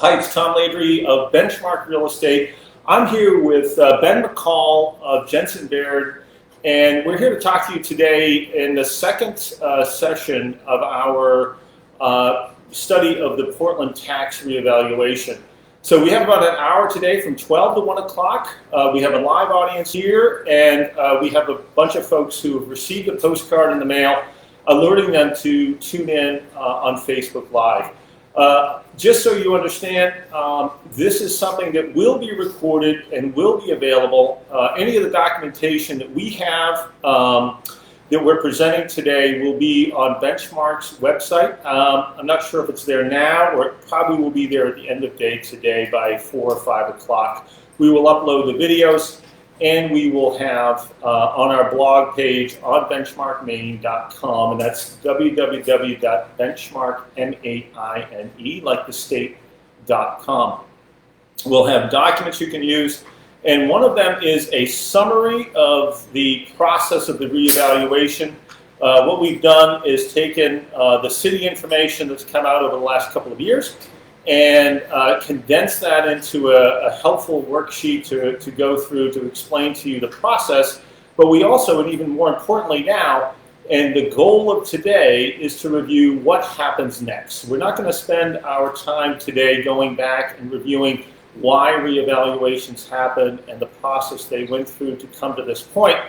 Hi, it's Tom Landry of Benchmark Real Estate. I'm here with Ben McCall of Jensen Baird, and we're here to talk to you today in the second session of our study of the Portland tax reevaluation. So we have about an hour today from 12 to 1 o'clock. We have a live audience here, and we have a bunch of folks who have received a postcard in the mail alerting them to tune in on Facebook Live. Just so you understand, this is something that will be recorded and will be available. Any of the documentation that we have that we're presenting today will be on Benchmark's website. I'm not sure if it's there now, or it probably will be there at the end of day today by 4 or 5 o'clock. We will upload the videos, and we will have on our blog page on benchmarkmaine.com, and that's www.benchmarkmaine, like the state.com. We'll have documents you can use, and one of them is a summary of the process of the reevaluation. What we've done is taken the city information that's come out over the last couple of years and condense that into a helpful worksheet to go through to explain to you the process. But we also, and even more importantly now, and the goal of today is to review what happens next. We're not going to spend our time today going back and reviewing why reevaluations happen and the process they went through to come to this point.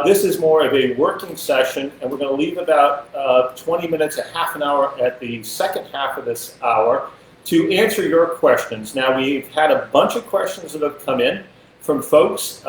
This is more of a working session, and we're going to leave about 20 minutes, a half an hour at the second half of this hour to answer your questions. Now, we've had a bunch of questions that have come in from folks.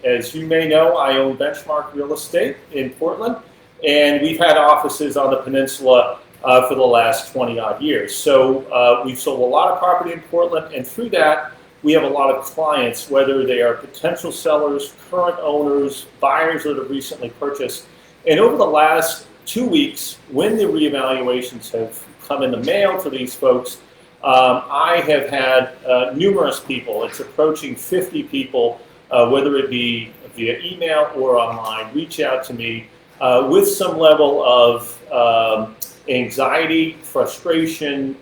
As you may know, I own Benchmark Real Estate in Portland, and we've had offices on the peninsula for the last 20-odd years. So we've sold a lot of property in Portland, and through that, we have a lot of clients, whether they are potential sellers, current owners, buyers that have recently purchased. And over the last 2 weeks, when the reevaluations have come in the mail to these folks, I have had numerous people, it's approaching 50 people, whether it be via email or online, reach out to me with some level of anxiety, frustration,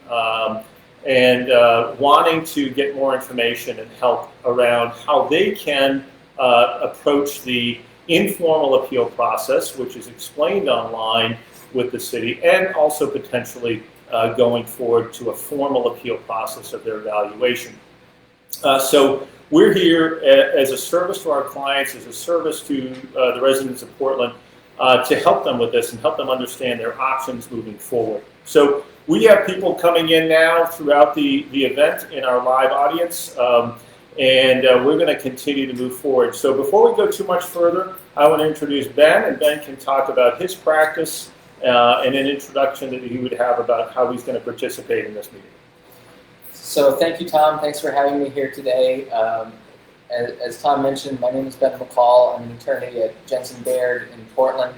and wanting to get more information and help around how they can approach the informal appeal process, which is explained online with the city, and also potentially going forward to a formal appeal process of their valuation. So we're here as a service to our clients, as a service to the residents of Portland, to help them with this and help them understand their options moving forward. So we have people coming in now throughout the event in our live audience, and we're going to continue to move forward. So before we go too much further, I want to introduce Ben, and Ben can talk about his practice and an introduction that he would have about how he's going to participate in this meeting. So thank you, Tom. Thanks for having me here today. As Tom mentioned, my name is Ben McCall. I'm an attorney at Jensen Baird in Portland.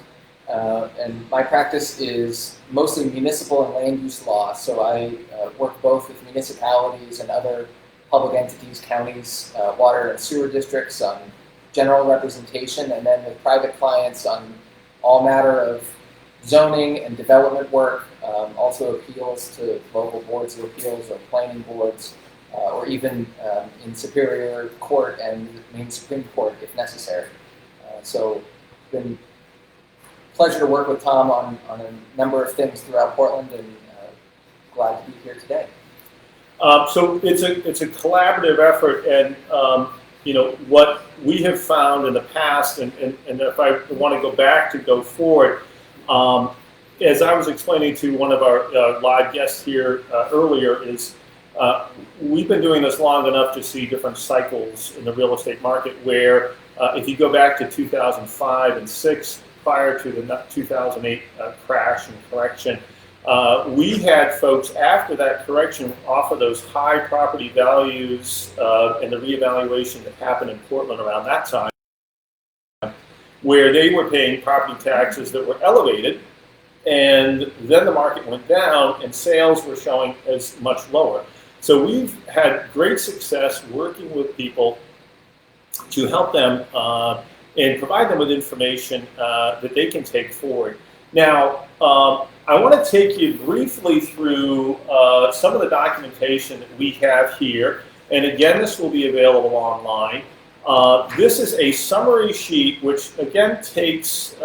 And my practice is mostly municipal and land use law. So I work both with municipalities and other public entities, counties, water and sewer districts on general representation, and then with private clients on all matter of zoning and development work, also appeals to local boards of appeals or planning boards, or even in Superior Court and Maine Supreme Court if necessary. So it's been a pleasure to work with Tom on a number of things throughout Portland, and glad to be here today. So it's a collaborative effort, and what we have found in the past, and if I want to go forward, as I was explaining to one of our live guests here earlier, is we've been doing this long enough to see different cycles in the real estate market where if you go back to 2005 and 6, prior to the 2008 crash and correction, we had folks after that correction off of those high property values and the reevaluation that happened in Portland around that time, where they were paying property taxes that were elevated, and then the market went down and sales were showing as much lower. So we've had great success working with people to help them and provide them with information that they can take forward. Now, I want to take you briefly through some of the documentation that we have here. And again, this will be available online. This is a summary sheet, which again takes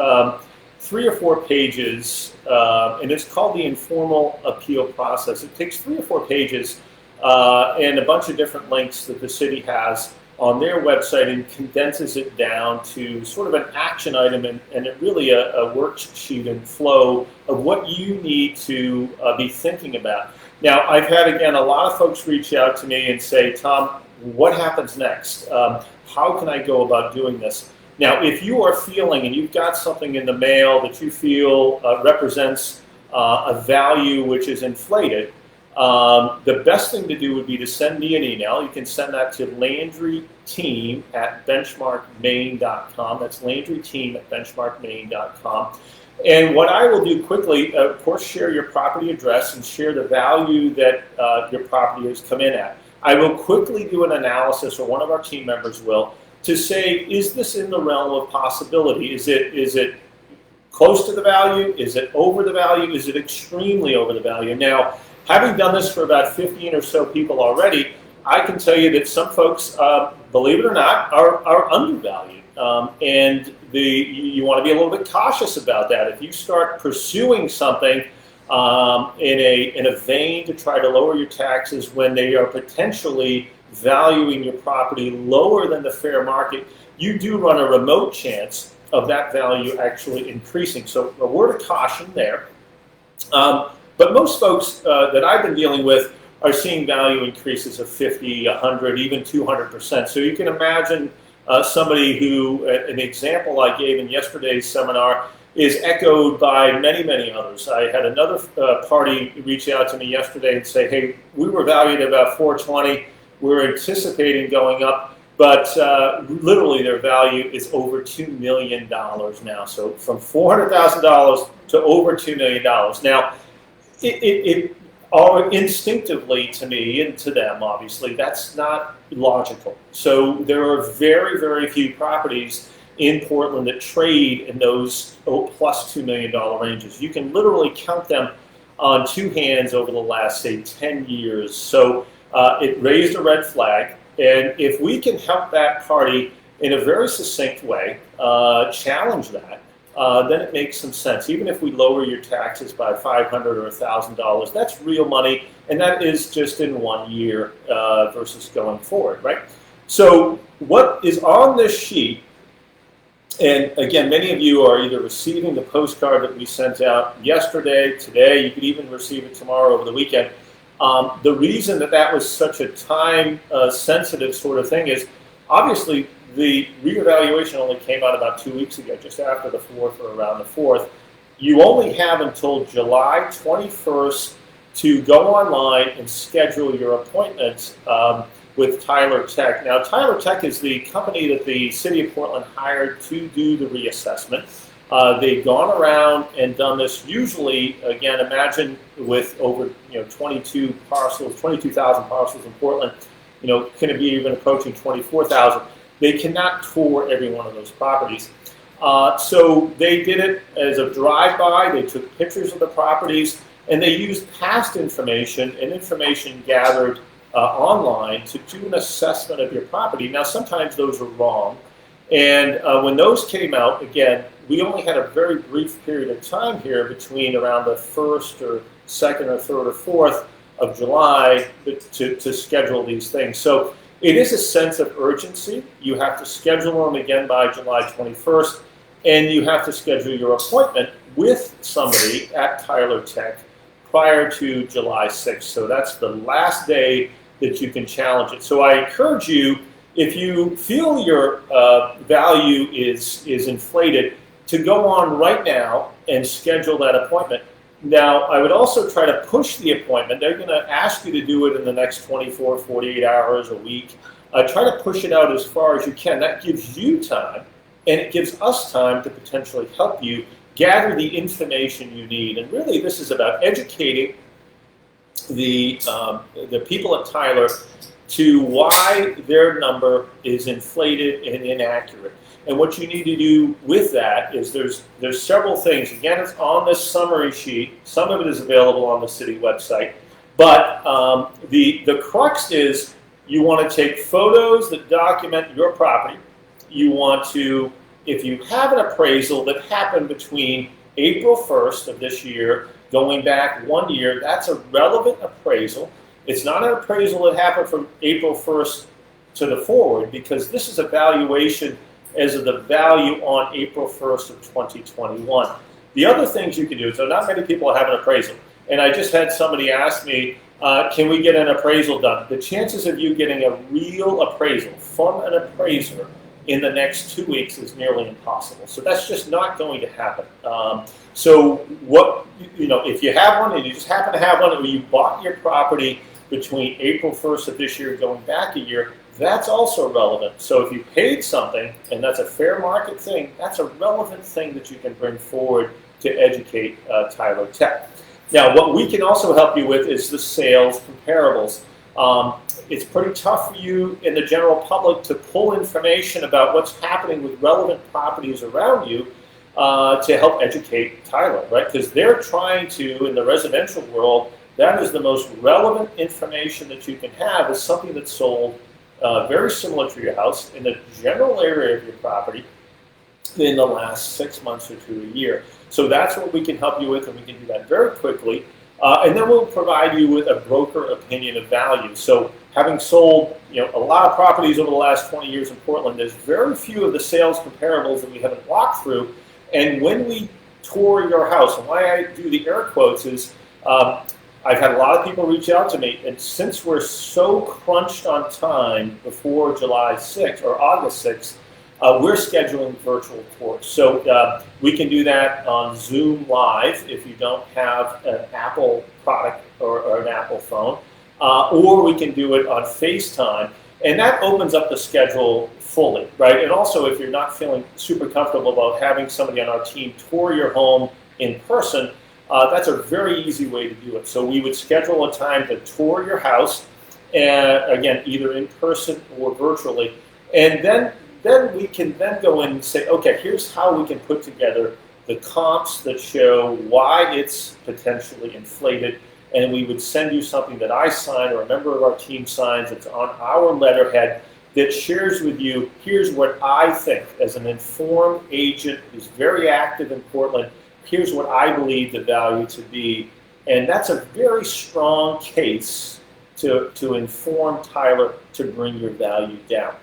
3 or 4 pages, and it's called the Informal Appeal Process. It takes 3 or 4 pages and a bunch of different links that the city has on their website and condenses it down to sort of an action item and it really a worksheet and flow of what you need to be thinking about. Now, I've had, again, a lot of folks reach out to me and say, Tom, what happens next? How can I go about doing this? Now, if you are feeling and you've got something in the mail that you feel represents a value which is inflated, the best thing to do would be to send me an email. You can send that to LandryTeam@benchmarkmaine.com. That's LandryTeam@benchmarkmaine.com. And what I will do quickly, of course, share your property address and share the value that your property has come in at. I will quickly do an analysis, or one of our team members will, to say, is this in the realm of possibility? Is it close to the value? Is it over the value? Is it extremely over the value? Now, having done this for about 15 or so people already, I can tell you that some folks, believe it or not, are undervalued. And you want to be a little bit cautious about that. If you start pursuing something in a vein to try to lower your taxes when they are potentially valuing your property lower than the fair market, you do run a remote chance of that value actually increasing. So a word of caution there. But most folks that I've been dealing with are seeing value increases of 50, 100, even 200%. So you can imagine somebody who, an example I gave in yesterday's seminar, is echoed by many, many others. I had another party reach out to me yesterday and say, hey, we were valued at about 420. We're anticipating going up, but literally their value is over $2 million now. So from $400,000 to over $2 million. Now, it instinctively to me and to them, obviously, that's not logical. So there are very, very few properties in Portland that trade in those plus $2 million ranges. You can literally count them on 2 hands over the last, say, 10 years. So it raised a red flag. And if we can help that party in a very succinct way, challenge that, then it makes some sense. Even if we lower your taxes by $500 or $1,000, that's real money, and that is just in 1 year versus going forward, right? So what is on this sheet, and again, many of you are either receiving the postcard that we sent out yesterday, today, you could even receive it tomorrow over the weekend. The reason that was such a time-sensitive sort of thing is, obviously, the reevaluation only came out about 2 weeks ago, just after the 4th or around the 4th. You only have until July 21st to go online and schedule your appointment with Tyler Tech. Now, Tyler Tech is the company that the City of Portland hired to do the reassessment. They've gone around and done this. Usually, again, imagine with over 22,000 parcels in Portland. Can it be even approaching 24,000? They cannot tour every one of those properties. So they did it as a drive-by. They took pictures of the properties, and they used past information and information gathered online to do an assessment of your property. Now, sometimes those are wrong. And when those came out, again, we only had a very brief period of time here between around the 1st or 2nd or 3rd or 4th of July to schedule these things. So it is a sense of urgency. You have to schedule them again by July 21st, and you have to schedule your appointment with somebody at Tyler Tech prior to July 6th. So that's the last day that you can challenge it. So I encourage you, if you feel your value is inflated, to go on right now and schedule that appointment. Now, I would also try to push the appointment. They're going to ask you to do it in the next 24, 48 hours, a week. Try to push it out as far as you can. That gives you time, and it gives us time to potentially help you gather the information you need. And really, this is about educating the people at Tyler to why their number is inflated and inaccurate. And what you need to do with that is there's several things. Again, it's on this summary sheet. Some of it is available on the city website. But the crux is you want to take photos that document your property. You want to, if you have an appraisal that happened between April 1st of this year, going back 1 year, that's a relevant appraisal. It's not an appraisal that happened from April 1st to the forward, because this is a valuation as of the value on April 1st of 2021. The other things you can do, so not many people have an appraisal. And I just had somebody ask me, can we get an appraisal done? The chances of you getting a real appraisal from an appraiser in the next 2 weeks is nearly impossible. So that's just not going to happen. So what, if you have one and you just happen to have one, or you bought your property between April 1st of this year going back a year, that's also relevant. So if you paid something, and that's a fair market thing, that's a relevant thing that you can bring forward to educate Tyler Tech. Now, what we can also help you with is the sales comparables. It's pretty tough for you in the general public to pull information about what's happening with relevant properties around you to help educate Tyler, right? Because they're trying to, in the residential world, that is the most relevant information that you can have, is something that's sold very similar to your house in the general area of your property in the last 6 months or to a year. So that's what we can help you with, and we can do that very quickly. And then we'll provide you with a broker opinion of value. So having sold a lot of properties over the last 20 years in Portland, there's very few of the sales comparables that we haven't walked through. And when we tour your house, and why I do the air quotes is, I've had a lot of people reach out to me, and since we're so crunched on time before July 6th or August 6th, we're scheduling virtual tours. So we can do that on Zoom Live if you don't have an Apple product or an Apple phone, or we can do it on FaceTime, and that opens up the schedule fully, right? And also, if you're not feeling super comfortable about having somebody on our team tour your home in person, that's a very easy way to do it. So we would schedule a time to tour your house, and again, either in person or virtually, and then we can then go in and say, okay, here's how we can put together the comps that show why it's potentially inflated, and we would send you something that I sign or a member of our team signs. It's on our letterhead that shares with you, here's what I think as an informed agent who's very active in Portland. Here's what I believe the value to be. And that's a very strong case to inform Tyler to bring your value down.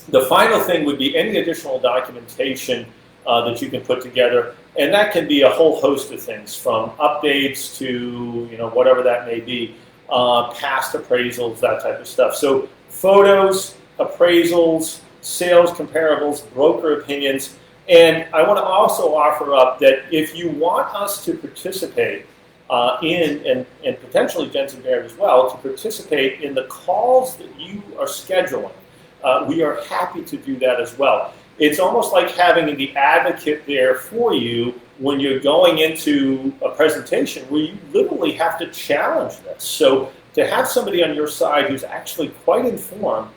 The final thing would be any additional documentation that you can put together. And that can be a whole host of things, from updates to whatever that may be, past appraisals, that type of stuff. So photos, appraisals, sales comparables, broker opinions. And I want to also offer up that if you want us to participate and potentially Jensen Baird as well, to participate in the calls that you are scheduling, we are happy to do that as well. It's almost like having the advocate there for you when you're going into a presentation where you literally have to challenge this. So to have somebody on your side who's actually quite informed,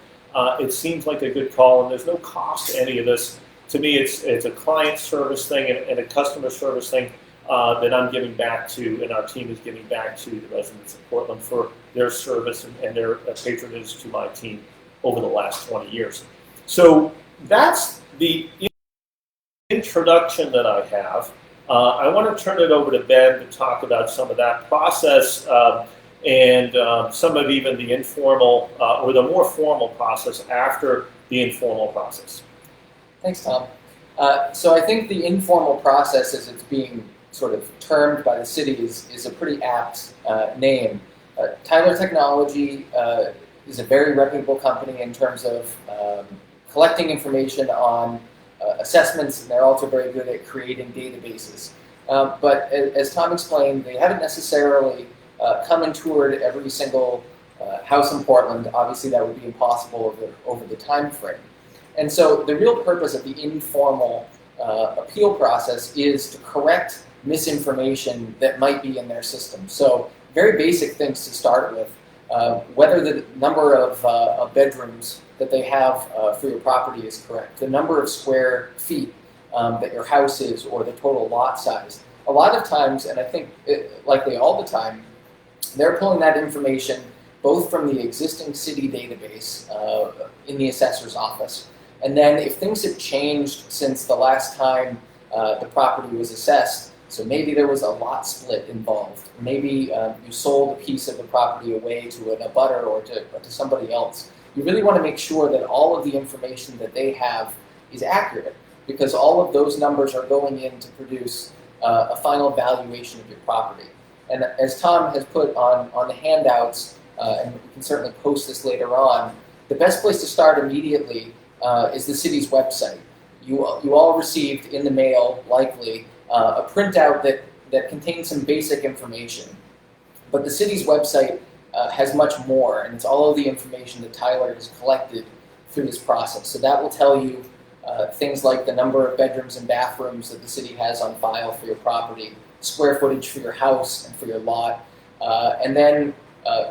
it seems like a good call, and there's no cost to any of this. To me, it's a client service thing and a customer service thing that I'm giving back to, and our team is giving back to the residents of Portland for their service and their patronage to my team over the last 20 years. So that's the introduction that I have. I want to turn it over to Ben to talk about some of that process and some of even the informal or the more formal process after the informal process. Thanks, Tom. So I think the informal process, as it's being sort of termed by the city, is a pretty apt name. Tyler Technology is a very reputable company in terms of collecting information on assessments, and they're also very good at creating databases. But as Tom explained, they haven't necessarily come and toured every single house in Portland. Obviously, that would be impossible over the time frame. And so the real purpose of the informal appeal process is to correct misinformation that might be in their system. So very basic things to start with. Whether the number of bedrooms that they have for your property is correct. The number of square feet that your house is, or the total lot size. A lot of times, and I think likely all the time, they're pulling that information both from the existing city database in the assessor's office, and then if things have changed since the last time the property was assessed, so maybe there was a lot split involved, maybe you sold a piece of the property away to an abutter or to somebody else, you really want to make sure that all of the information that they have is accurate, because all of those numbers are going in to produce a final valuation of your property. And as Tom has put on the handouts, and we can certainly post this later on, the best place to start immediately is the city's website. You all received in the mail, likely, a printout that contains some basic information. But the city's website has much more, and it's all of the information that Tyler has collected through this process. So that will tell you things like the number of bedrooms and bathrooms that the city has on file for your property, square footage for your house and for your lot, and then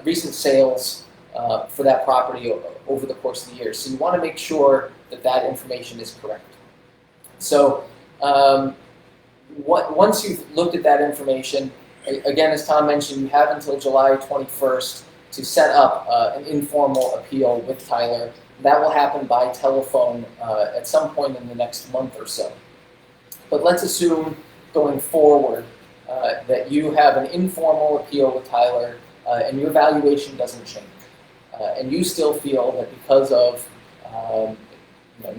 recent sales for that property over the course of the year. So you want to make sure that that information is correct. So once you've looked at that information, again, as Tom mentioned, you have until July 21st to set up an informal appeal with Tyler. That will happen by telephone at some point in the next month or so. But let's assume going forward that you have an informal appeal with Tyler and your valuation doesn't change. And you still feel that because of,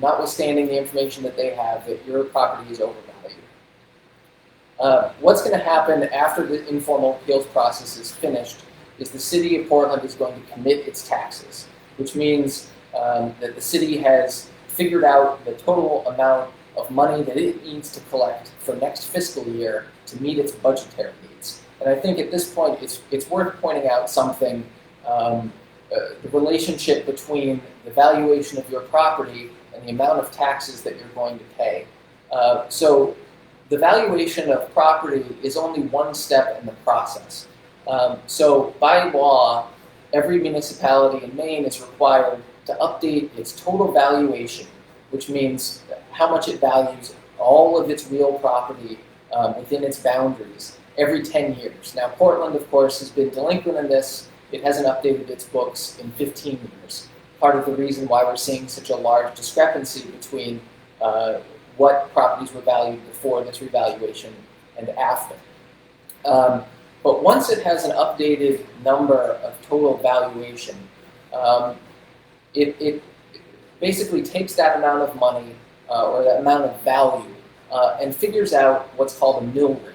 notwithstanding the information that they have, that your property is overvalued. What's going to happen after the informal appeals process is finished is the city of Portland is going to commit its taxes, which means that the city has figured out the total amount of money that it needs to collect for next fiscal year to meet its budgetary needs. And I think at this point it's worth pointing out something, the relationship between the valuation of your property and the amount of taxes that you're going to pay. So the valuation of property is only one step in the process. So by law, every municipality in Maine is required to update its total valuation, which means how much it values all of its real property within its boundaries every 10 years. Now, Portland, of course, has been delinquent in this. It hasn't updated its books in 15 years. Part of the reason why we're seeing such a large discrepancy between what properties were valued before this revaluation and after. But once it has an updated number of total valuation, it basically takes that amount of money or that amount of value and figures out what's called a mill rate.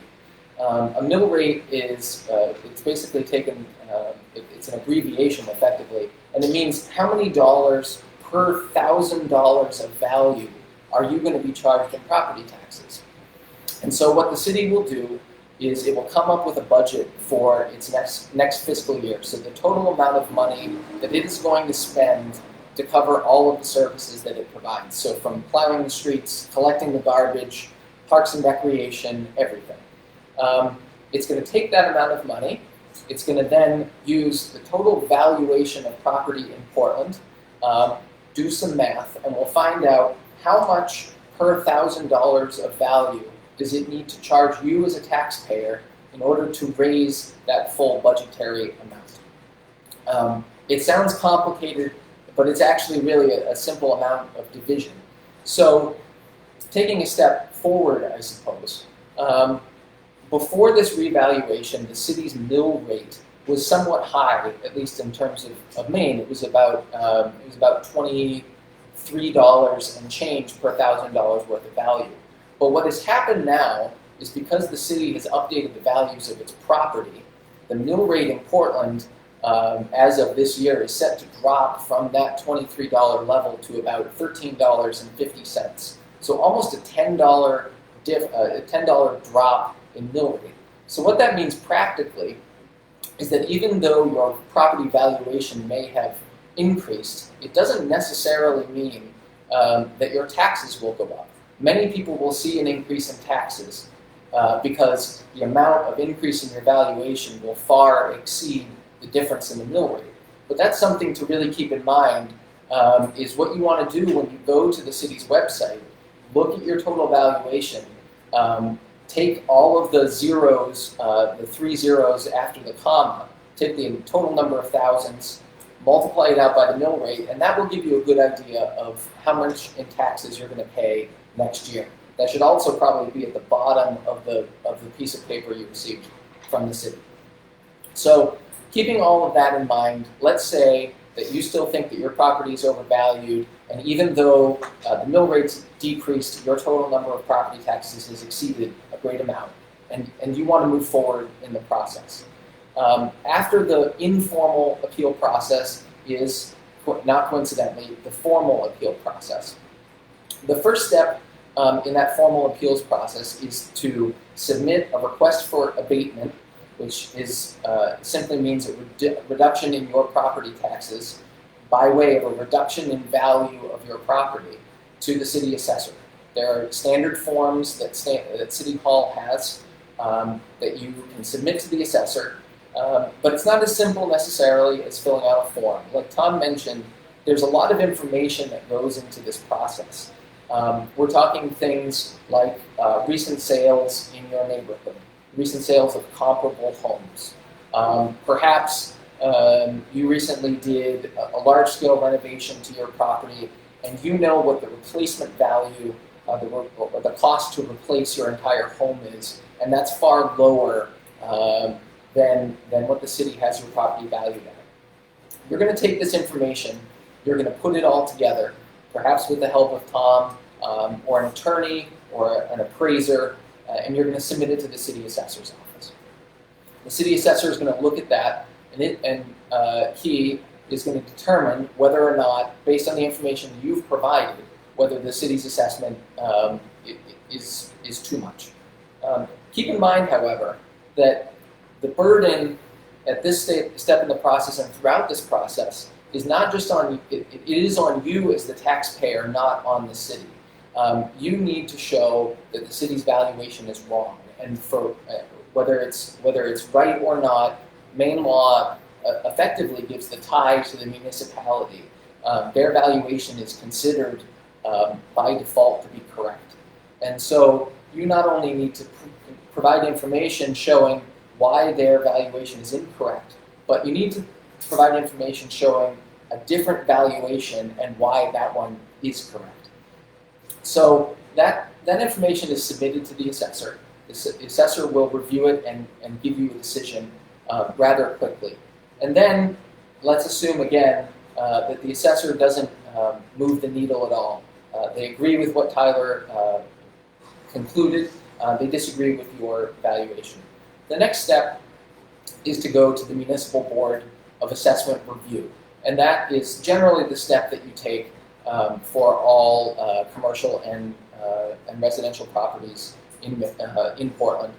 A mill rate is, it's basically taken, it's an abbreviation effectively, and it means how many dollars per $1,000 of value are you going to be charged in property taxes. And so what the city will do is it will come up with a budget for its next fiscal year. So the total amount of money that it is going to spend to cover all of the services that it provides. So from plowing the streets, collecting the garbage, parks and recreation, everything. It's going to take that amount of money. It's going to then use the total valuation of property in Portland, do some math, and we'll find out how much per $1,000 of value does it need to charge you as a taxpayer in order to raise that full budgetary amount. It sounds complicated, but it's actually really a simple amount of division. So taking a step forward, I suppose, before this revaluation, the city's mill rate was somewhat high, at least in terms of Maine. It was about $23 and change per $1,000 worth of value. But what has happened now is because the city has updated the values of its property, the mill rate in Portland, as of this year, is set to drop from that $23 level to about $13.50. So almost a $10 drop in mill rate. So what that means practically is that even though your property valuation may have increased, it doesn't necessarily mean that your taxes will go up. Many people will see an increase in taxes because the amount of increase in your valuation will far exceed the difference in the mill rate. But that's something to really keep in mind is what you want to do when you go to the city's website, look at your total valuation, take all of the zeros, the 3 zeros after the comma, take the total number of thousands, multiply it out by the mill rate, and that will give you a good idea of how much in taxes you're going to pay next year. That should also probably be at the bottom of the piece of paper you received from the city. So keeping all of that in mind, let's say that you still think that your property is overvalued, and even though the mill rate's decreased, your total number of property taxes has exceeded a great amount, and you want to move forward in the process. After the informal appeal process is, not coincidentally, the formal appeal process. The first step in that formal appeals process is to submit a request for abatement, which is simply means a reduction in your property taxes by way of a reduction in value of your property to the city assessor. There are standard forms that City Hall has that you can submit to the assessor, but it's not as simple necessarily as filling out a form. Like Tom mentioned, there's a lot of information that goes into this process. We're talking things like recent sales in your neighborhood, recent sales of comparable homes. Perhaps you recently did a large-scale renovation to your property, and you know what the replacement value, or the cost to replace your entire home is, and that's far lower than what the city has your property valued at. You're going to take this information, you're going to put it all together, perhaps with the help of Tom or an attorney or an appraiser, and you're going to submit it to the city assessor's office. The city assessor is going to look at that, and he is going to determine whether or not, based on the information you've provided, whether the city's assessment is too much. Keep in mind, however, that the burden at this step in the process and throughout this process is not just on it is on you as the taxpayer, not on the city. You need to show that the city's valuation is wrong, and for whether it's right or not, Maine law effectively gives the tie to the municipality. Their valuation is considered by default to be correct, and so you not only need to provide information showing why their valuation is incorrect, but you need to provide information showing a different valuation and why that one is correct. So that information is submitted to the assessor. The assessor will review it and give you a decision rather quickly. And then let's assume again that the assessor doesn't move the needle at all. They agree with what Tyler concluded. They disagree with your valuation. The next step is to go to the Municipal Board of Assessment Review. And that is generally the step that you take for all commercial and residential properties in Portland.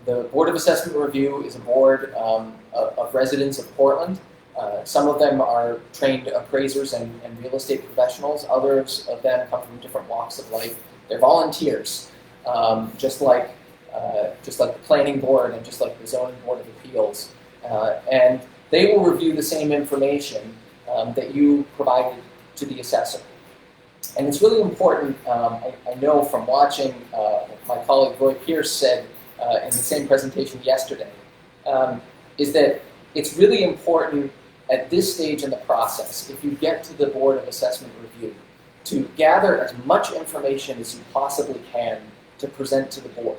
The Board of Assessment Review is a board of residents of Portland. Some of them are trained appraisers and real estate professionals. Others of them come from different walks of life. They're volunteers, just like the Planning Board and just like the Zoning Board of Appeals. And they will review the same information that you provided to the assessor. And it's really important, I know from watching my colleague Roy Pierce said in the same presentation yesterday, is that it's really important at this stage in the process, if you get to the Board of Assessment Review, to gather as much information as you possibly can to present to the board.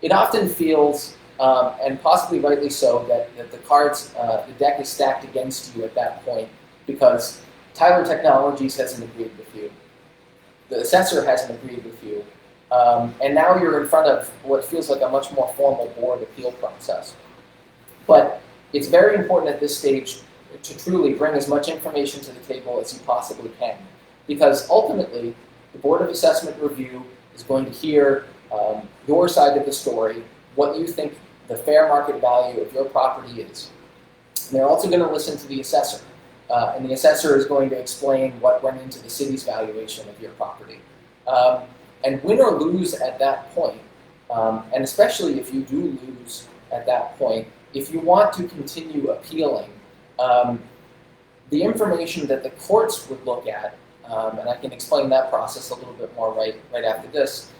It often feels, and possibly rightly so, that the deck is stacked against you at that point because Tyler Technologies hasn't agreed with you, the assessor hasn't agreed with you, and now you're in front of what feels like a much more formal board appeal process. But it's very important at this stage to truly bring as much information to the table as you possibly can, because ultimately the Board of Assessment Review is going to hear your side of the story, what you think the fair market value of your property is. And they're also going to listen to the assessor, and the assessor is going to explain what went into the city's valuation of your property. And win or lose at that point, and especially if you do lose at that point, if you want to continue appealing, The information that the courts would look at, and I can explain that process a little bit more right after this,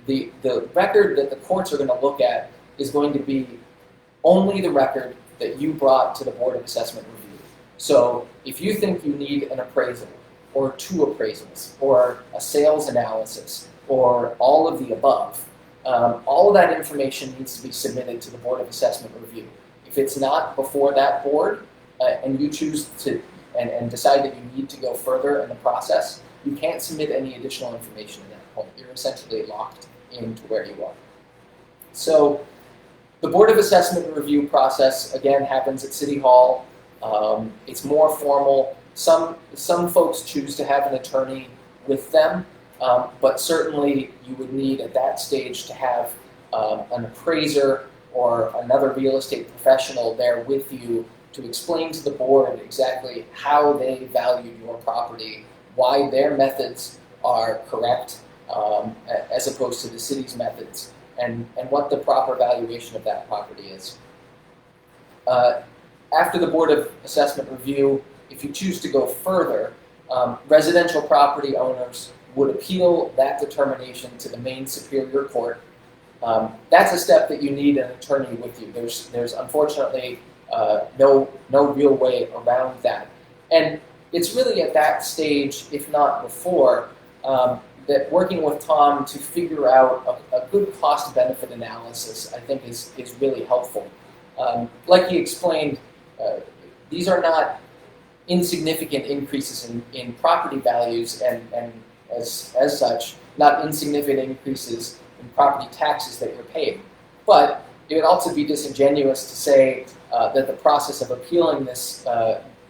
the record that the courts are going to look at is going to be only the record that you brought to the Board of Assessment Review. So if you think you need an appraisal, or 2 appraisals, or a sales analysis, or all of the above, all of that information needs to be submitted to the Board of Assessment Review. If it's not before that board, and you choose to and decide that you need to go further in the process, you can't submit any additional information at that point. You're essentially locked into where you are. So the Board of Assessment Review process, again, happens at City Hall. It's more formal. Some folks choose to have an attorney with them, but certainly you would need at that stage to have an appraiser or another real estate professional there with you to explain to the board exactly how they value your property, why their methods are correct as opposed to the city's methods, and what the proper valuation of that property is. After the Board of Assessment Review, if you choose to go further, residential property owners would appeal that determination to the Maine Superior Court. That's a step that you need an attorney with you. There's unfortunately no real way around that. And it's really at that stage, if not before, that working with Tom to figure out a good cost-benefit analysis, I think, is really helpful. Like he explained, these are not insignificant increases in property values, and as such, not insignificant increases in property taxes that you're paying. But it would also be disingenuous to say that the process of appealing this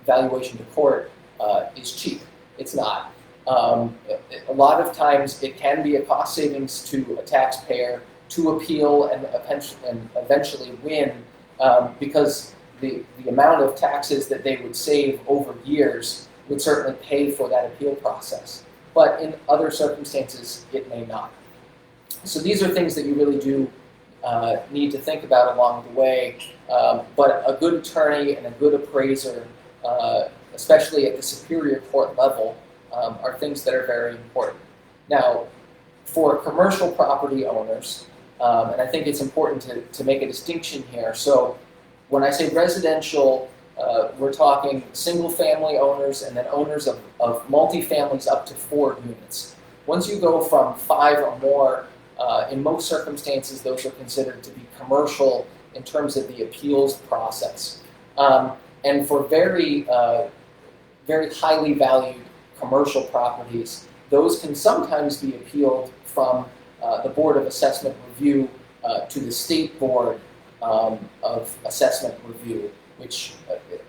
valuation to court is cheap. It's not. A lot of times it can be a cost savings to a taxpayer to appeal and eventually win because the amount of taxes that they would save over years would certainly pay for that appeal process. But in other circumstances, it may not. So these are things that you really do need to think about along the way. But a good attorney and a good appraiser, especially at the Superior Court level, are things that are very important. Now, for commercial property owners, and I think it's important to make a distinction here. So when I say residential, we're talking single-family owners and then owners of multifamilies up to 4 units. Once you go from 5 or more, in most circumstances, those are considered to be commercial in terms of the appeals process. And for very highly valued commercial properties, those can sometimes be appealed from the Board of Assessment Review to the State Board of Assessment Review, which,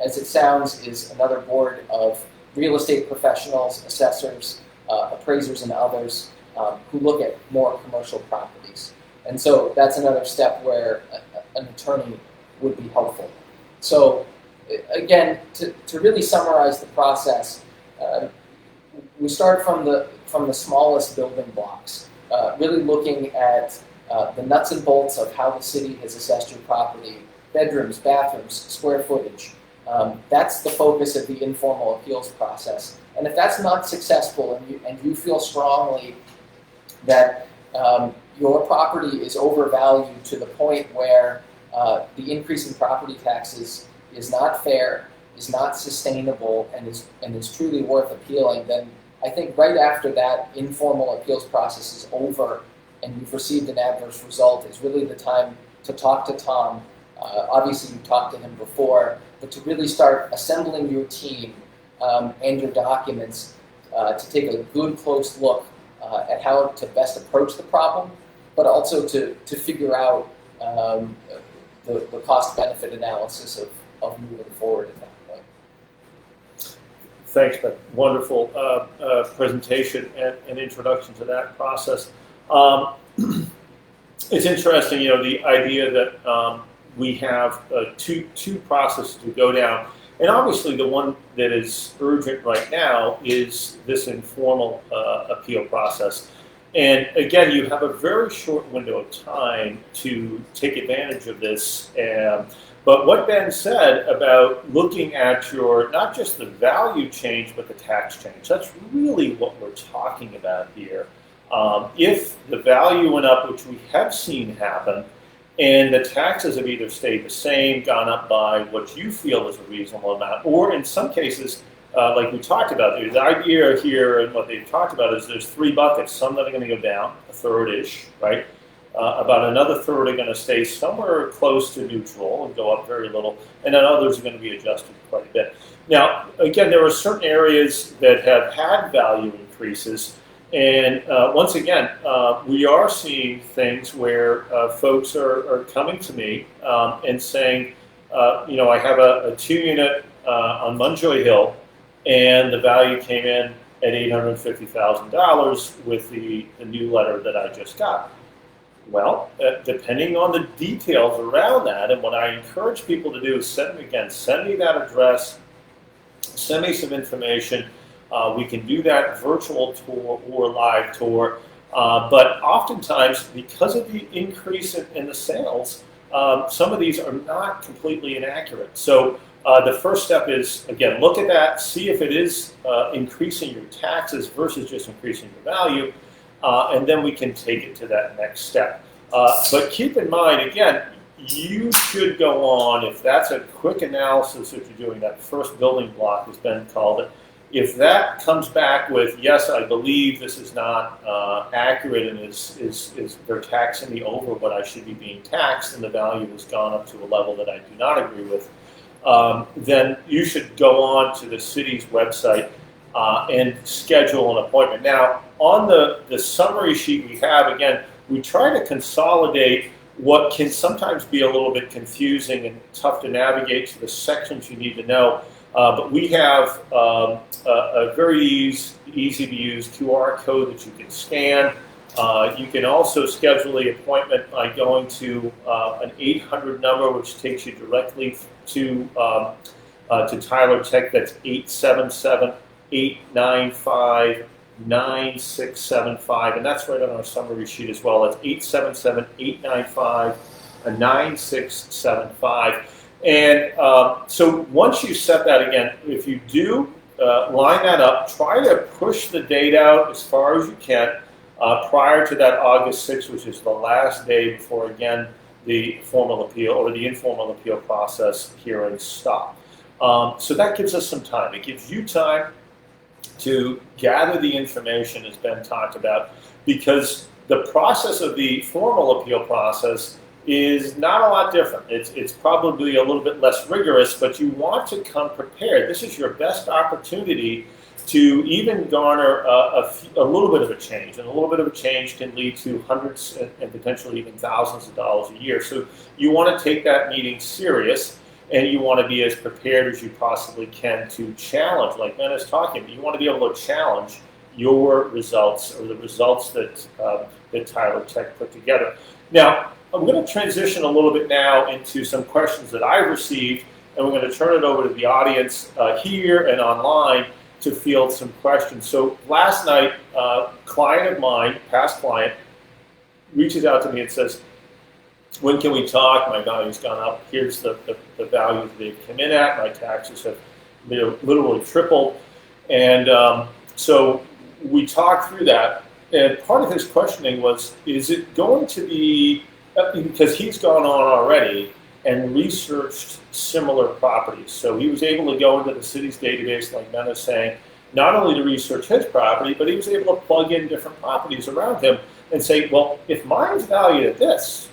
as it sounds, is another board of real estate professionals, assessors, appraisers, and others who look at more commercial properties. And so that's another step where an attorney would be helpful. So again, to really summarize the process, we start from the smallest building blocks, really looking at the nuts and bolts of how the city has assessed your property, bedrooms, bathrooms, square footage. That's the focus of the informal appeals process. And if that's not successful and you feel strongly that your property is overvalued to the point where the increase in property taxes is not fair, is not sustainable, and is truly worth appealing, then I think right after that informal appeals process is over and you've received an adverse result is really the time to talk to Tom. Obviously, you talked to him before, but to really start assembling your team and your documents to take a good, close look at how to best approach the problem, but also to figure out the cost-benefit analysis of moving forward at that point. Thanks, Ben. Wonderful presentation and introduction to that process. It's interesting, the idea that we have two processes to go down. And obviously the one that is urgent right now is this informal appeal process. And again, you have a very short window of time to take advantage of this. But what Ben said about looking at your, not just the value change, but the tax change, that's really what we're talking about here. If the value went up, which we have seen happen, and the taxes have either stayed the same, gone up by what you feel is a reasonable amount, or in some cases, like we talked about, the idea here and what they've talked about is there's three buckets. Some that are going to go down, a third-ish, right? About another third are going to stay somewhere close to neutral and go up very little, and then others are going to be adjusted quite a bit. Now, again, there are certain areas that have had value increases, and once again, we are seeing things where folks are coming to me and saying, I have a 2-unit on Munjoy Hill, and the value came in at $850,000 with the new letter that I just got. Well, depending on the details around that, and what I encourage people to do is send me that address, send me some information. We can do that virtual tour or live tour. But oftentimes, because of the increase in the sales, some of these are not completely inaccurate. So the first step is, again, look at that, see if it is increasing your taxes versus just increasing your value. And then we can take it to that next step. But keep in mind, again, you should go on, if that's a quick analysis that you're doing, that first building block has been called it. If that comes back with, yes, I believe this is not accurate and is they're taxing me over what I should be being taxed and the value has gone up to a level that I do not agree with, then you should go on to the city's website and schedule an appointment. Now, on the summary sheet we have, again, we try to consolidate what can sometimes be a little bit confusing and tough to navigate to the sections you need to know. But we have a very easy to use QR code that you can scan. You can also schedule the appointment by going to an 800 number, which takes you directly to Tyler Tech. That's 877-895-9675, and that's right on our summary sheet as well. That's 877-895-9675. And so once you set that, again, if you do line that up, try to push the date out as far as you can prior to that August 6th, which is the last day before, again, the formal appeal or the informal appeal process hearings stop. So that gives us some time. It gives you time to gather the information, as Ben talked about, because the process of the formal appeal process is not a lot different. It's probably a little bit less rigorous, but you want to come prepared. This is your best opportunity to even garner a little bit of a change, and a little bit of a change can lead to hundreds and potentially even thousands of dollars a year. So you want to take that meeting serious, and you want to be as prepared as you possibly can to challenge, like Ben is talking, you want to be able to challenge your results or the results that Tyler Tech put together. Now, I'm going to transition a little bit now into some questions that I've received, and we're going to turn it over to the audience here and online to field some questions. So last night, a client of mine, past client, reaches out to me and says, when can we talk? My value's gone up. Here's the value that they've come in at. My taxes have literally tripled. And so we talked through that. And part of his questioning was, is it going to be, because he's gone on already and researched similar properties. So he was able to go into the city's database, like Ben is saying, not only to research his property, but he was able to plug in different properties around him and say, well, if mine's valued at this,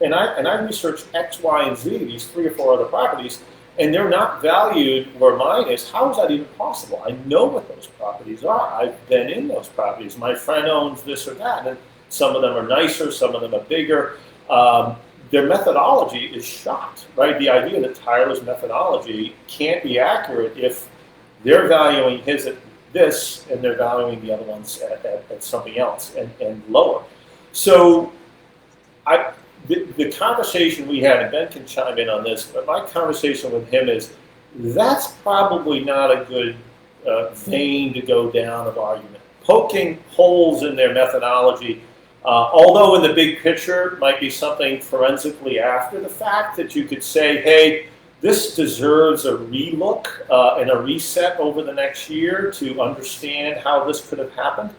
and I researched X, Y, and Z, these 3 or 4 other properties, and they're not valued where mine is, how is that even possible? I know what those properties are. I've been in those properties. My friend owns this or that, and some of them are nicer, some of them are bigger. Their methodology is shot, right? The idea that Tyler's methodology can't be accurate if they're valuing his at this and they're valuing the other ones at something else and lower. So the conversation we had, and Ben can chime in on this, but my conversation with him is that's probably not a good vein to go down of argument. Poking holes in their methodology Although in the big picture, it might be something forensically after the fact that you could say, hey, this deserves a relook and a reset over the next year to understand how this could have happened.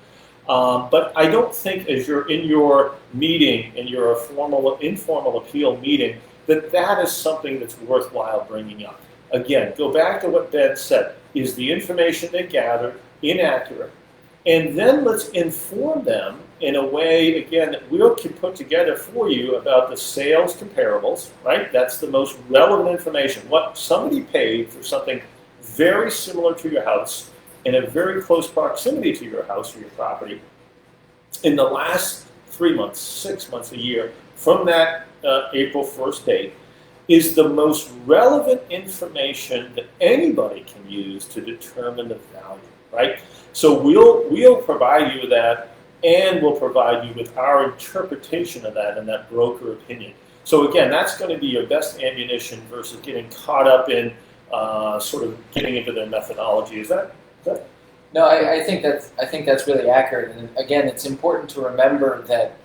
But I don't think as you're in your meeting, in your informal appeal meeting, that is something that's worthwhile bringing up. Again, go back to what Ben said. Is the information they gathered inaccurate? And then let's inform them in a way, again, that we'll put together for you about the sales comparables, right? That's the most relevant information. What somebody paid for something very similar to your house in a very close proximity to your house or your property in the last 3 months, 6 months, a year from that April 1st date is the most relevant information that anybody can use to determine the value, right? So we'll provide you with that, and we'll provide you with our interpretation of that and that broker opinion. So again, that's going to be your best ammunition versus getting caught up in sort of getting into their methodology. Is that? No, I think that's really accurate. And again, it's important to remember that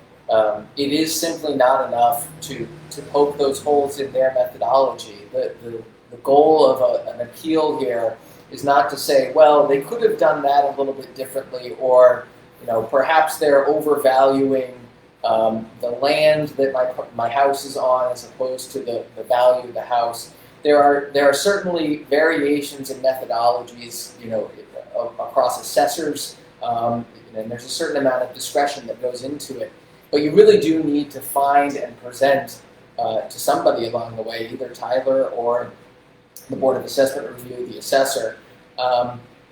it is simply not enough to poke those holes in their methodology. The goal of an appeal here is not to say, well, they could have done that a little bit differently, or perhaps they're overvaluing the land that my house is on as opposed to the value of the house. There are certainly variations in methodologies, across assessors, and there's a certain amount of discretion that goes into it. But you really do need to find and present to somebody along the way, either Tyler or the Board of Assessment Review, the assessor,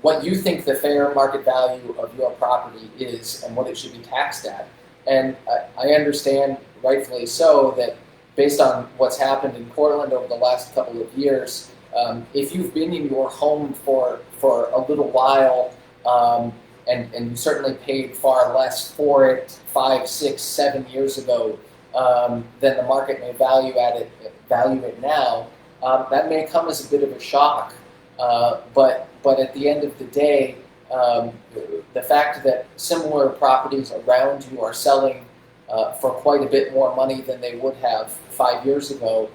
what you think the fair market value of your property is and what it should be taxed at. And I understand, rightfully so, that based on what's happened in Portland over the last couple of years, if you've been in your home for a little while, and you certainly paid far less for it 5, 6, 7 years ago than the market may value it now, that may come as a bit of a shock. But at the end of the day, the fact that similar properties around you are selling for quite a bit more money than they would have 5 years ago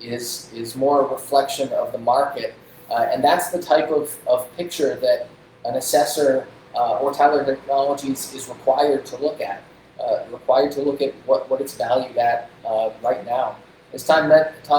is more a reflection of the market. And that's the type of picture that an assessor or Tyler Technologies is required to look at. What it's valued at right now. As Tom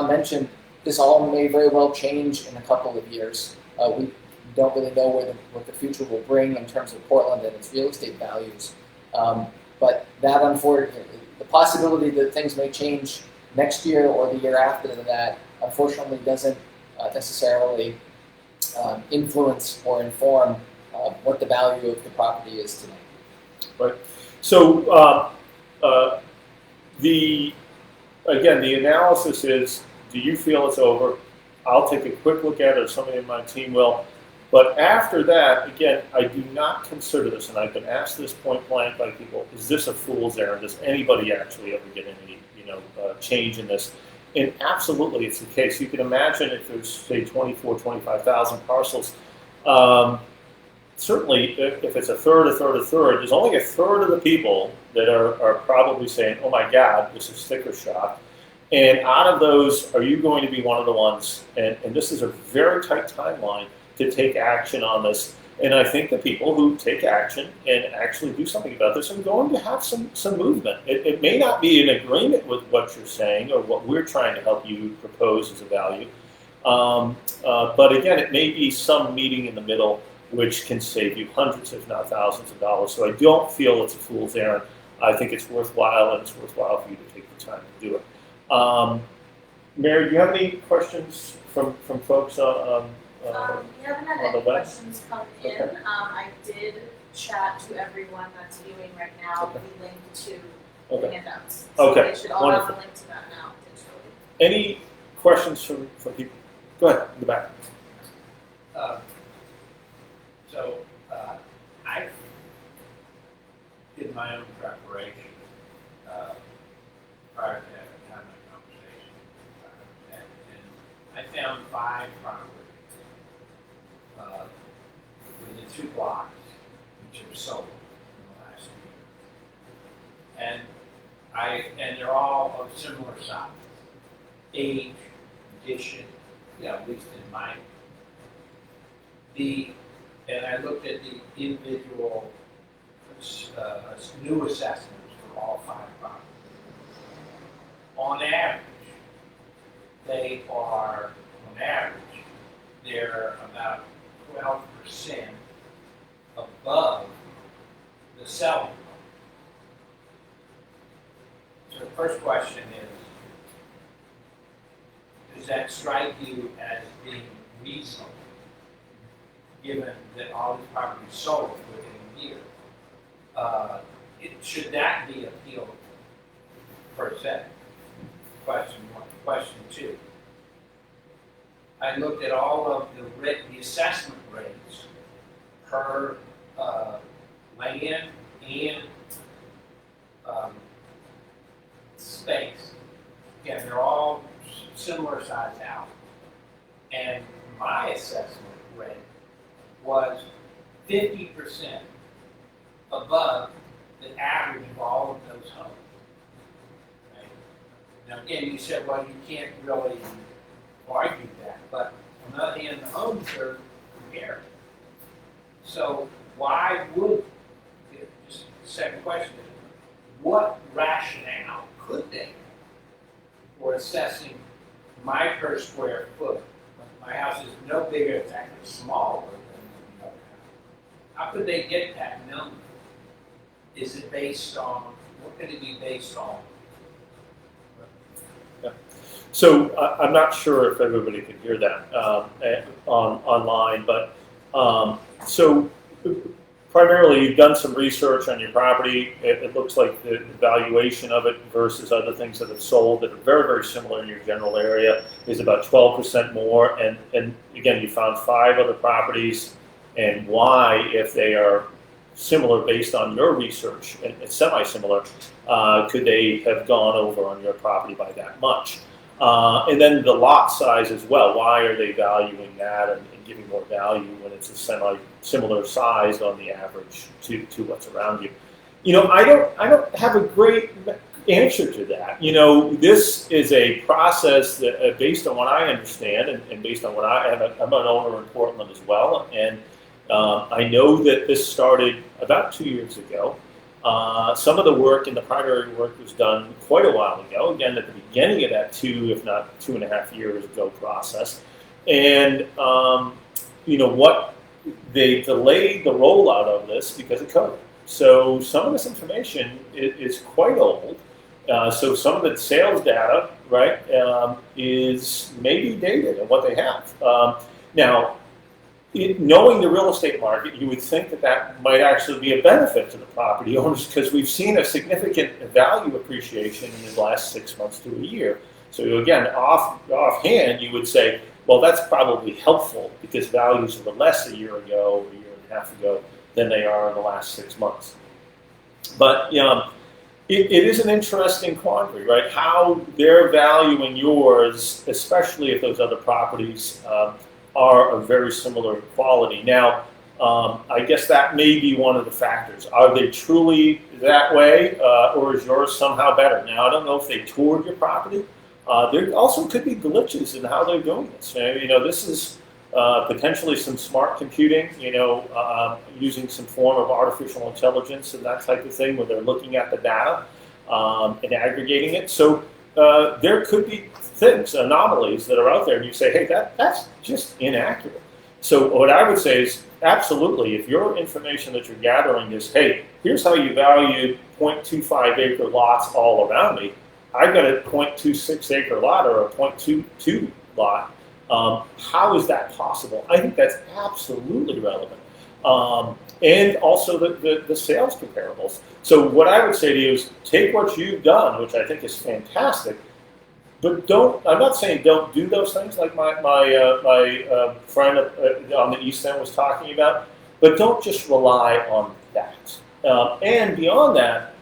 mentioned, this all may very well change in a couple of years. We don't really know what the future will bring in terms of Portland and its real estate values. But that, unfortunately, the possibility that things may change next year or the year after that, unfortunately, doesn't necessarily influence or inform what the value of the property is today. Right. So the analysis is: do you feel it's over? I'll take a quick look at it, or somebody in my team will. But after that, again, I do not consider this, and I've been asked this point blank by people: is this a fool's errand? Does anybody actually ever get any change in this? And absolutely, it's the case. You can imagine if there's, say, 24, 25,000 parcels. Certainly, if it's a third, there's only a third of the people that are probably saying, oh my God, this is sticker shock. And out of those, are you going to be one of the ones, and this is a very tight timeline, to take action on this? And I think the people who take action and actually do something about this are going to have some movement. It may not be in agreement with what you're saying or what we're trying to help you propose as a value. But again, it may be some meeting in the middle which can save you hundreds, if not thousands of dollars. So I don't feel it's a fool's errand. I think it's worthwhile, and it's worthwhile for you to take the time to do it. Mary, do you have any questions from folks on we haven't had any questions come in. Okay. I did chat to everyone that's viewing right now. Okay. We linked to the handouts. So okay. They should all have a link to that now. Any questions from people? Go ahead, in the back. I did my own preparation prior to having a conversation, and I found 5 properties within 2 blocks which have sold in the last and they're all of similar size, age, condition, at least in mine. And I looked at the individual new assessments for all 5 properties. On average, they're about 12% above the selling price. So the first question is, does that strike you as being reasonable, given that all these properties sold within a year? Should that be appealed per se? Question 1. Question 2. I looked at all of the assessment rates per land and space. Again, they're all similar size houses. And my assessment rate was 50% above the average of all of those homes. Okay? Now again, you said, well, you can't really argue that, but on the other hand, the homes are compared. So why would, just second question, what rationale could they have for assessing my per square foot? My house is no bigger, it's actually smaller than the other house. How could they get that number? Is it based on, what could it be based on? So I'm not sure if everybody can hear that online, but so primarily you've done some research on your property. It looks like the valuation of it versus other things that have sold that are very, very similar in your general area is about 12% more. And again, you found 5 other properties, and why, if they are similar based on your research and semi-similar, could they have gone over on your property by that much? And then the lot size as well. Why are they valuing that and giving more value when it's a semi-similar size on the average to what's around you? You know, I don't have a great answer to that. You know, this is a process that, based on what I understand and based on what I'm an owner in Portland as well, and I know that this started about 2 years ago. Some of the work in the primary work was done quite a while ago, again at the beginning of that 2, if not 2.5 years ago process. And you know what, they delayed the rollout of this because of COVID. So some of this information is quite old. So some of the sales data, right, is maybe dated in what they have. Now, knowing the real estate market, you would think that that might actually be a benefit to the property owners, because we've seen a significant value appreciation in the last 6 months to a year. So again, offhand, you would say, well, that's probably helpful because values were less a year ago, or a year and a half ago, than they are in the last 6 months. But it is an interesting quandary, right? How they're valuing yours, especially if those other properties are of very similar quality. Now, I guess that may be one of the factors. Are they truly that way, or is yours somehow better? Now, I don't know if they toured your property. There also could be glitches in how they're doing this. You know, this is potentially some smart computing, you know, using some form of artificial intelligence and that type of thing, where they're looking at the data and aggregating it. So there could be things, anomalies that are out there, and you say, hey, that's just inaccurate. So what I would say is, absolutely, if your information that you're gathering is, hey, here's how you value 0.25 acre lots all around me, I've got a 0.26 acre lot or a 0.22 lot, how is that possible? I think that's absolutely relevant. And also the sales comparables. So what I would say to you is, take what you've done, which I think is fantastic, but I'm not saying don't do those things like my friend on the East End was talking about, but don't just rely on that. And beyond that,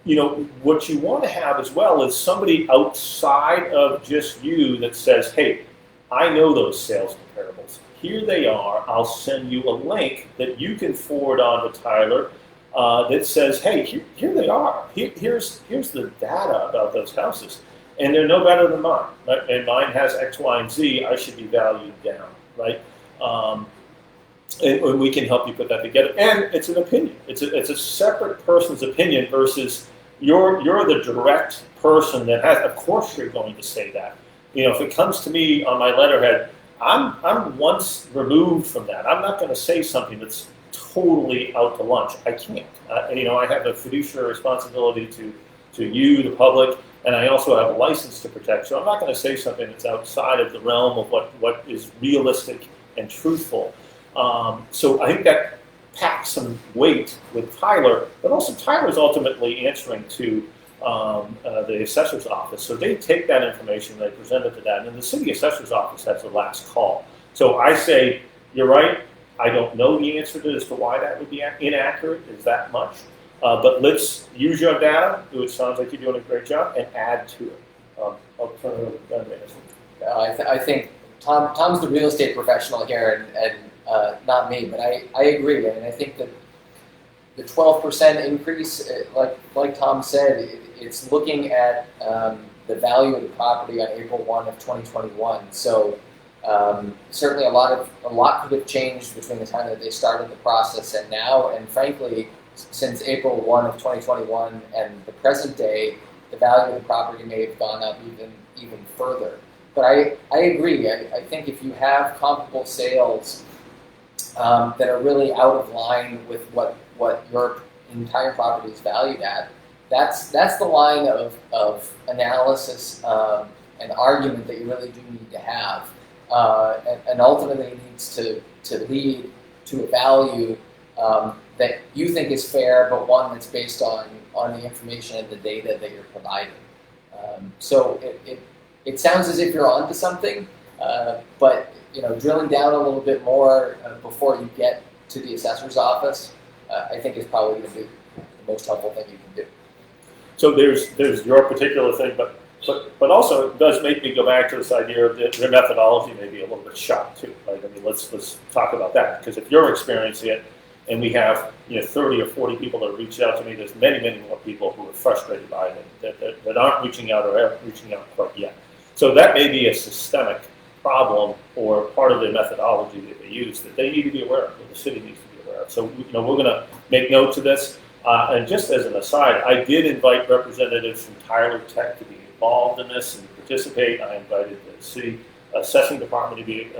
you know, what you want to have as well is somebody outside of just you that says, hey, I know those sales comparables. Here they are. I'll send you a link that you can forward on to Tyler, that says, hey, here they are. Here's the data about those houses. And they're no better than mine. Right? And mine has X, Y, and Z. I should be valued down, right? And we can help you put that together. And it's an opinion. It's a separate person's opinion versus you're the direct person that has. Of course, you're going to say that. If it comes to me on my letterhead, I'm once removed from that. I'm not going to say something that's totally out to lunch. I can't. I have a fiduciary responsibility to you, the public, and I also have a license to protect. So I'm not going to say something that's outside of the realm of what is realistic and truthful. So I think that packs some weight with Tyler, but also Tyler's ultimately answering to the assessor's office. So they take that information, they present it to that, and then the city assessor's office has the last call. So I say, you're right, I don't know the answer to as to why that would be inaccurate, is that much. But let's use your data, which sounds like you're doing a great job, and add to it. I'll turn it over to Ben Anderson. I think Tom's the real estate professional here, and not me, but I agree. I mean, I think that the 12% increase, like Tom said, it's looking at the value of the property on April 1 of 2021. So certainly a lot could have changed between the time that they started the process and now, and frankly, since April 1 of 2021 and the present day, the value of the property may have gone up even further. But I agree. I think if you have comparable sales that are really out of line with what your entire property is valued at, that's the line of analysis and argument that you really do need to have, and ultimately it needs to lead to a value that you think is fair, but one that's based on the information and the data that you're providing. So it sounds as if you're onto something, but drilling down a little bit more before you get to the assessor's office, I think is probably going to be the most helpful thing you can do. So there's your particular thing, but also it does make me go back to this idea of their methodology may be a little bit shot too. Right? I mean, let's talk about that, because if you're experiencing it, and we have 30 or 40 people that reach out to me, there's many more people who are frustrated by it that aren't reaching out or aren't reaching out quite yet. So that may be a systemic problem or part of their methodology that they use that they need to be aware of, or the city needs to be aware of. So we're going to make notes of this. And just as an aside, I did invite representatives from Tyler Tech to be involved in this and participate. I invited the city assessing department to be,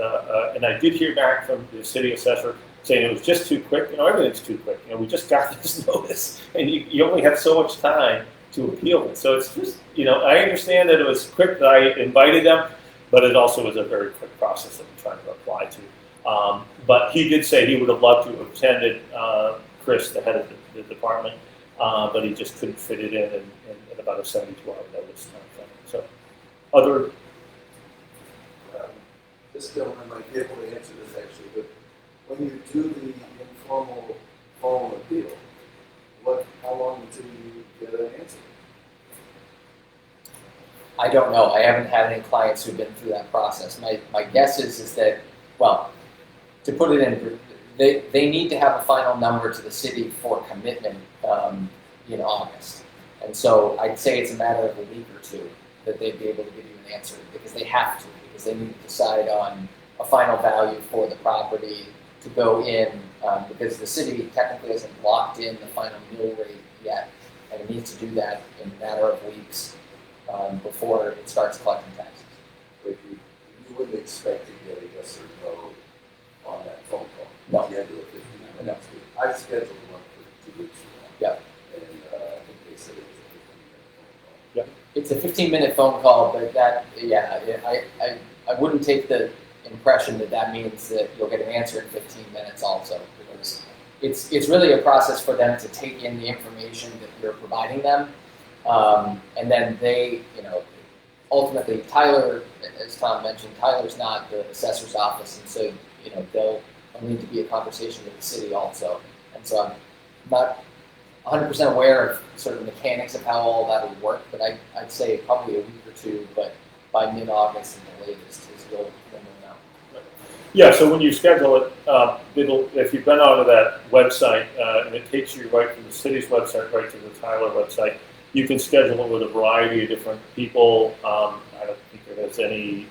and I did hear back from the city assessor saying it was just too quick. Everything's too quick. We just got this notice, and you only have so much time to appeal it. So it's just, I understand that it was quick that I invited them, but it also was a very quick process that I'm trying to apply to. But he did say he would have loved to have attended Chris, the head of the department, but he just couldn't fit it in about a 72-hour notice time frame. So, other. This gentleman might be able to answer this actually, but when you do the informal formal appeal, how long until you get an answer? I don't know. I haven't had any clients who've been through that process. My guess is that, well, to put it in, they need to have a final number to the city for commitment in August. And so I'd say it's a matter of a week or two that they'd be able to give you an answer, because they have to, because they need to decide on a final value for the property to go in, because the city technically hasn't locked in the final mill rate yet, and it needs to do that in a matter of weeks before it starts collecting taxes. But you wouldn't expect to get a yes or no on that phone call. No. You had to do a 15 minutes. I scheduled one for 2 weeks from now. Yeah. And I think they said it was a 15-minute phone call. Yeah. It's a 15-minute phone call, but I wouldn't take the impression that means that you'll get an answer in 15 minutes also, because it's really a process for them to take in the information that you're providing them, and then they, ultimately Tyler, as Tom mentioned, Tyler's not the assessor's office, and so there'll need to be a conversation with the city also, and so I'm not 100% aware of sort of the mechanics of how all that would work, but I'd say probably a week or two, but by mid-August and the latest is we'll know. Yeah, so when you schedule it, if you've been onto that website, and it takes you right from the city's website right to the Tyler website, you can schedule it with a variety of different people. I don't think there's any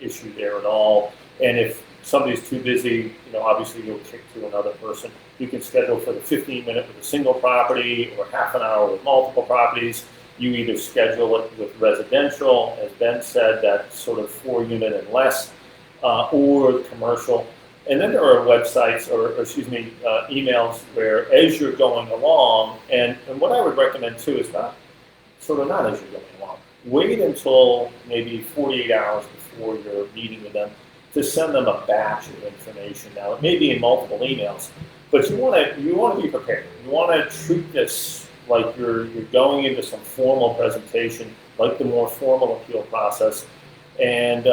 issue there at all. And if somebody's too busy, obviously you'll kick to another person. You can schedule for the 15-minute with a single property or half an hour with multiple properties. You either schedule it with residential, as Ben said, that sort of 4-unit and less, or commercial. And then there are websites emails where as you're going along, and what I would recommend too is not as you're going along. Wait until maybe 48 hours before you're meeting with them to send them a batch of information. Now it may be in multiple emails, but you want to be prepared. You want to treat this like you're going into some formal presentation, like the more formal appeal process. And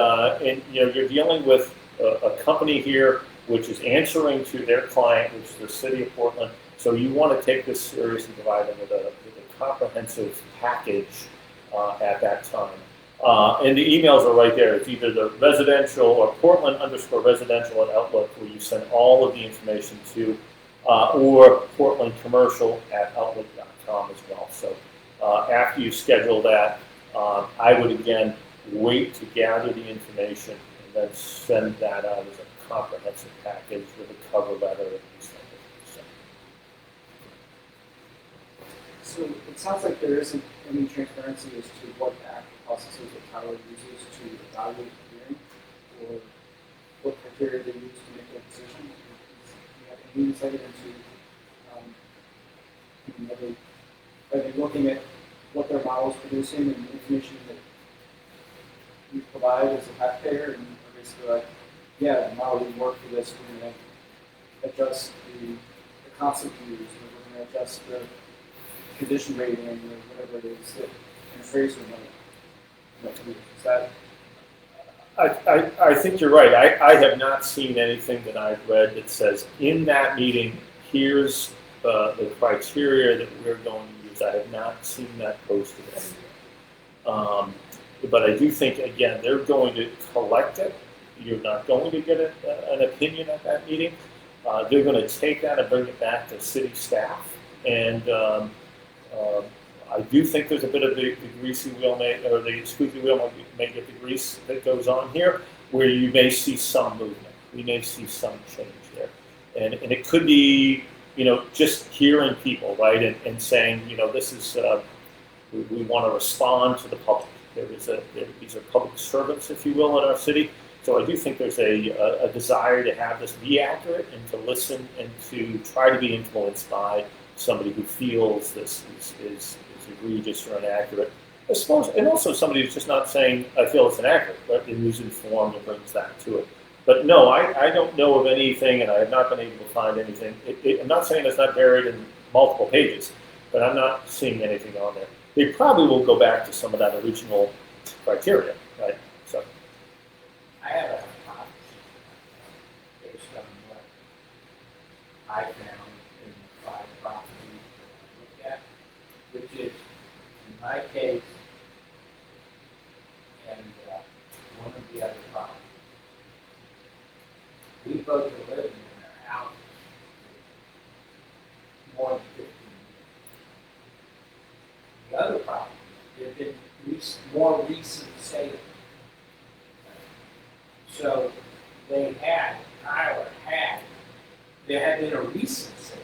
you're dealing with a company here which is answering to their client, which is the city of Portland. So you want to take this seriously and provide them with a comprehensive package at that time. And the emails are right there. It's either the residential or Portland_residential at Outlook, where you send all of the information to, or Portland commercial at Outlook.com as well. So after you schedule that, I would again wait to gather the information and then send that out as a comprehensive package with a cover letter and things like that. So it sounds like there isn't any transparency as to what the actual process is that Tyler uses to evaluate the hearing, or what criteria they use to make that decision. Do you have any insight into are they looking at what their model is producing and the information that you provide as a taxpayer, and are basically like, yeah, the model didn't work for this, we're going to adjust the concept used, or we're going to adjust the condition rating, or whatever it is that an appraiser might use. Is that? I think you're right. I have not seen anything that I've read that says in that meeting, here's the criteria that we're going to use. I have not seen that posted anywhere. But I do think, again, they're going to collect it. You're not going to get an opinion at that meeting. They're going to take that and bring it back to city staff. And I do think there's a bit of the greasy wheel, or the squeaky wheel may get the grease that goes on here, where you may see some movement. We may see some change there. And it could be, just hearing people, right, and saying, this is, we want to respond to the public. These are public servants, if you will, in our city. So I do think there's a desire to have this be accurate and to listen and to try to be influenced by somebody who feels this is egregious or inaccurate. I suppose, and also somebody who's just not saying, I feel it's inaccurate, but who's informed and brings that to it. But no, I don't know of anything, and I have not been able to find anything. I'm not saying it's not buried in multiple pages, but I'm not seeing anything on there. They probably will go back to some of that original criteria, right? So I have a hypothesis based on what I found in the 5 properties that I looked at, which is, in my case, and one of the other properties, we both are living in our houses more than 15 years. The other properties, there have been more recent sales. So Tyler had, there had been a recent sale.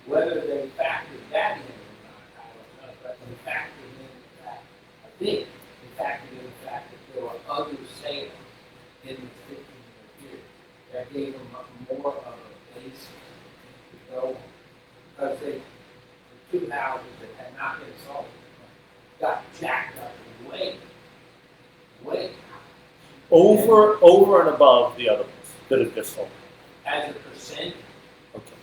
Whether they factored that in or not, I don't know, but they factored in the fact, I think they factored in the fact that there were other sales in the 15-year period that gave them more of a basis to go on. Because the 2 houses that had not been sold got jacked up way over and above the other ones that have just sold. as a percentage. Okay.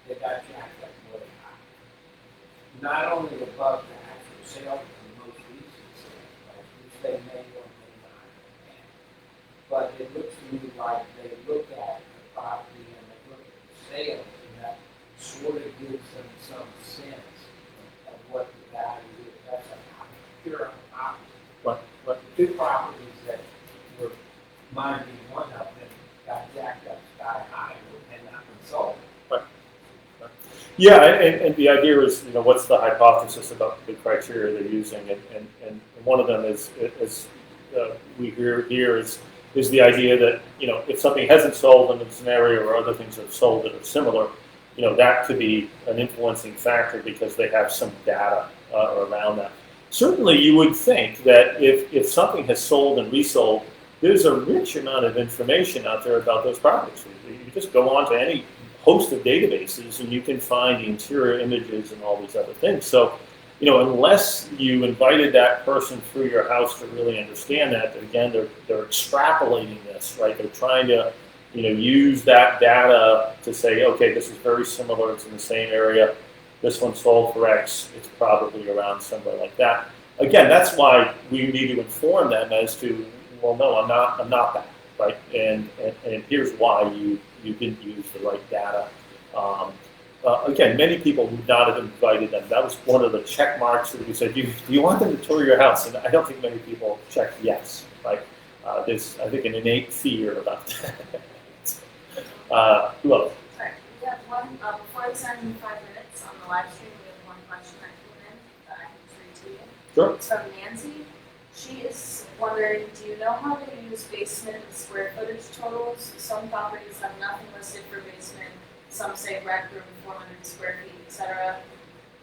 They got jacked up way high. Not only above the actual sale, but the most recent sale, which they may or may not have had. But it looks to me like they look at the property and they look at the sales, and that sort of gives them some sense of what the value is. That's a pure hypothesis. But The 2 properties that were, mine being one of them, got Yeah, and the idea is, what's the hypothesis about the criteria they're using, and one of them is we hear here is the idea that if something hasn't sold in this area or other things have sold that are similar, that could be an influencing factor because they have some data around that. Certainly, you would think that if something has sold and resold, there's a rich amount of information out there about those properties. You just go on to any host of databases and you can find the interior images and all these other things. So, unless you invited that person through your house to really understand that, again, they're extrapolating this, right? They're trying to, use that data to say, okay, this is very similar, it's in the same area, this one sold for X, it's probably around somewhere like that. Again, that's why we need to inform them as to, well, no, I'm not that, right? And here's why you didn't use the right data. Again, many people would not have invited them. That was one of the check marks that we said, do you want them to tour your house? And I don't think many people checked yes, right? There's, I think, an innate fear about that. Look. Sorry, we have one, before we start in 5 minutes on the live stream, we have one question that came in that I can read to you. Sure. It's from Nancy. She is wondering, do you know how they use basement and square footage totals? Some properties have nothing listed for basement. Some say rec room, 400 square feet, etc.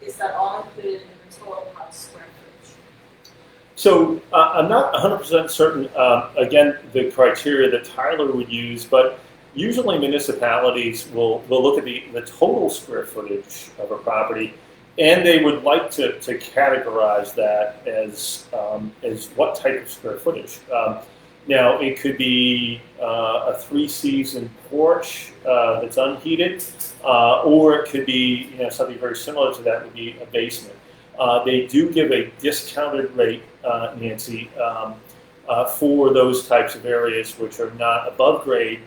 Is that all included in the total house square footage? So I'm not 100% certain, again, the criteria that Tyler would use, but usually municipalities will look at the total square footage of a property, and they would like to categorize that as what type of square footage. Now, it could be a 3-season porch that's unheated, or it could be something very similar to that would be a basement. They do give a discounted rate, Nancy, for those types of areas which are not above grade.